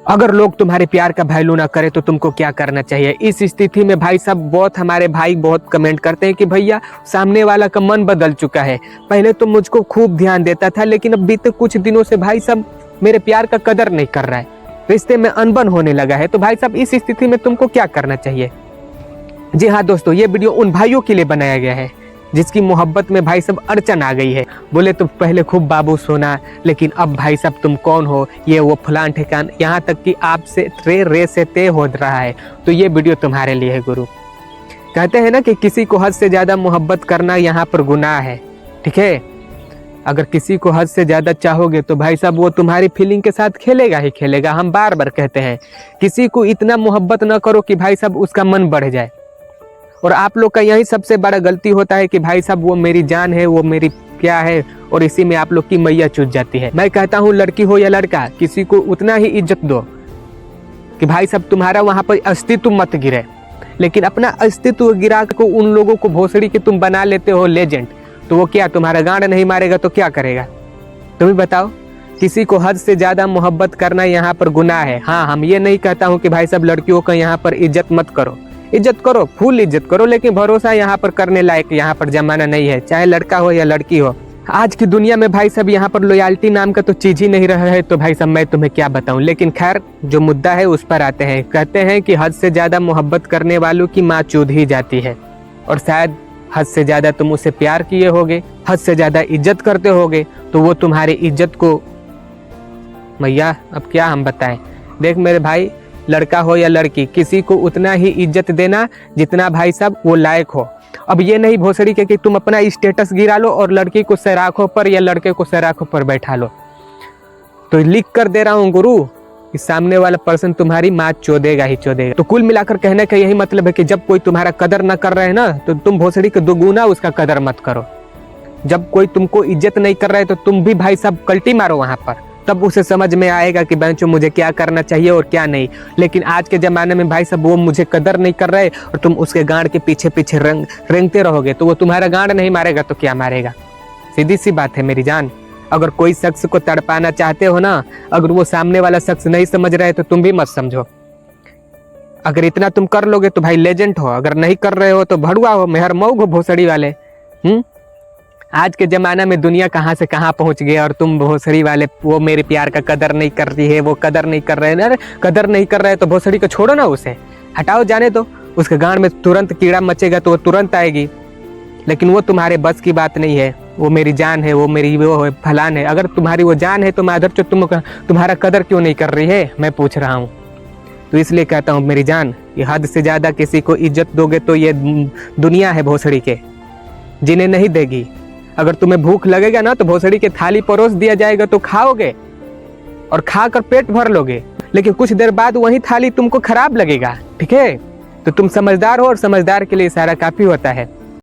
अगर लोग तुम्हारे प्यार का वैल्यू ना करे तो तुमको क्या करना चाहिए। इस स्थिति में भाई साहब बहुत हमारे भाई बहुत कमेंट करते हैं कि भैया सामने वाला का मन बदल चुका है, पहले तो मुझको खूब ध्यान देता था लेकिन अब बीते कुछ दिनों से भाई साहब मेरे प्यार का कदर नहीं कर रहा है, रिश्ते में अनबन होने लगा है। तो भाई साहब इस स्थिति में तुमको क्या करना चाहिए। जी हाँ दोस्तों, ये वीडियो उन भाइयों के लिए बनाया गया है जिसकी मोहब्बत में भाई साहब अड़चन आ गई है। बोले तो पहले खूब बाबू सोना, लेकिन अब भाई साहब तुम कौन हो, ये वो फलान ठिकान, यहाँ तक कि आपसे रे से ते हो रहा है। तो ये वीडियो तुम्हारे लिए है गुरु। कहते हैं ना कि किसी को हद से ज़्यादा मोहब्बत करना यहाँ पर गुनाह है, ठीक है। अगर किसी को हद से ज़्यादा चाहोगे तो भाई साहब वो तुम्हारी फीलिंग के साथ खेलेगा ही खेलेगा। हम बार बार कहते हैं किसी को इतना मोहब्बत ना करो कि भाई साहब उसका मन बढ़ जाए। और आप लोग का यही सबसे बड़ा गलती होता है कि भाई साहब वो मेरी जान है, वो मेरी क्या है, और इसी में आप लोग की मैया चूत जाती है। मैं कहता हूँ लड़की हो या लड़का, किसी को उतना ही इज्जत दो कि भाई साहब तुम्हारा वहाँ पर अस्तित्व मत गिरे। लेकिन अपना अस्तित्व गिरा को उन लोगों को भोसड़ी के तुम बना लेते हो लेजेंड, तो वो क्या तुम्हारा गांड नहीं मारेगा तो क्या करेगा। तुम ही बताओ। किसी को हद से ज़्यादा मोहब्बत करना यहाँ पर गुनाह है। हाँ, हम ये नहीं कहता हूँ कि भाई साहब लड़कियों का यहाँ पर इज्जत मत करो, इज्जत करो, फुल इज्जत करो, लेकिन भरोसा यहाँ पर करने लायक यहाँ पर जमाना नहीं है, चाहे लड़का हो या लड़की हो। आज की दुनिया में भाई साहब यहाँ पर लॉयल्टी नाम का तो चीज ही नहीं रहा है। तो भाई साहब मैं तुम्हें क्या बताऊं। लेकिन खैर जो मुद्दा है उस पर आते हैं। कहते हैं कि हद से ज्यादा मोहब्बत करने वालों की माँ चूद ही जाती है, और शायद हद से ज्यादा तुम उसे प्यार किए होगे, हद से ज्यादा इज्जत करते होगे, तो वो तुम्हारी इज्जत को मैया अब क्या हम बताएं। देख मेरे भाई, लड़का हो या लड़की, किसी को उतना ही इज्जत देना जितना भाई साहब वो लायक हो। अब ये नहीं भोसड़ी के कि तुम अपना स्टेटस गिरा लो और लड़की को सराखों पर या लड़के को सराखों पर बैठा लो। तो लिख कर दे रहा हूँ गुरु, इस सामने वाला पर्सन तुम्हारी माँ चोदेगा ही चोदेगा। तो कुल मिलाकर कहने का यही मतलब है कि जब कोई तुम्हारा कदर न कर रहे है ना, तो तुम भोसड़ी के दोगुना उसका कदर मत करो। जब कोई तुमको इज्जत नहीं कर रहा है तो तुम भी भाई साहब कल्टी मारो वहां पर, तब उसे समझ में आएगा कि बेंचो मुझे क्या करना चाहिए और क्या नहीं। लेकिन आज के ज़माने में भाई साहब वो मुझे कदर नहीं कर रहे और तुम उसके गांड के पीछे पीछे रेंगते रहोगे, तो वो तुम्हारा गांड नहीं मारेगा तो क्या मारेगा। सीधी सी बात है मेरी जान। अगर कोई शख्स को तड़पाना चाहते हो ना, अगर वो सामने वाला शख्स नहीं समझ रहे तो तुम भी मत समझो। अगर इतना तुम कर लोगे तो भाई लेजेंड हो, अगर नहीं कर रहे हो तो भड़ुआ हो, मेहर मऊ हो, भोसड़ी वाले। आज के ज़माना में दुनिया कहाँ से कहाँ पहुँच गया और तुम भोसड़ी वाले वो मेरे प्यार का कदर नहीं कर रही है, वो कदर नहीं कर रहे हैं। अरे कदर नहीं कर रहे तो भोसड़ी को छोड़ो ना, उसे हटाओ, जाने दो। उसके गांड में तुरंत कीड़ा मचेगा तो वो तुरंत आएगी, लेकिन वो तुम्हारे बस की बात नहीं है। वो मेरी जान है, वो मेरी वो फलान है। अगर तुम्हारी वो जान है तो माधर चो तुम्हारा कदर क्यों नहीं कर रही है, मैं पूछ रहा हूँ। तो इसलिए कहता हूँ मेरी जान, ये हद से ज़्यादा किसी को इज्जत दोगे तो ये दुनिया है भोसड़ी के, जिन्हें नहीं देगी। अगर तुम्हें भूख लगेगा ना तो भोसड़ी के थाली परोस दिया जाएगा तो खाओगे और खाकर पेट भर लोगे, लेकिन कुछ देर बाद वही थाली तुमको खराब लगेगा, ठीक है। तो तुम समझदार हो और समझदार के लिए इशारा काफी होता है।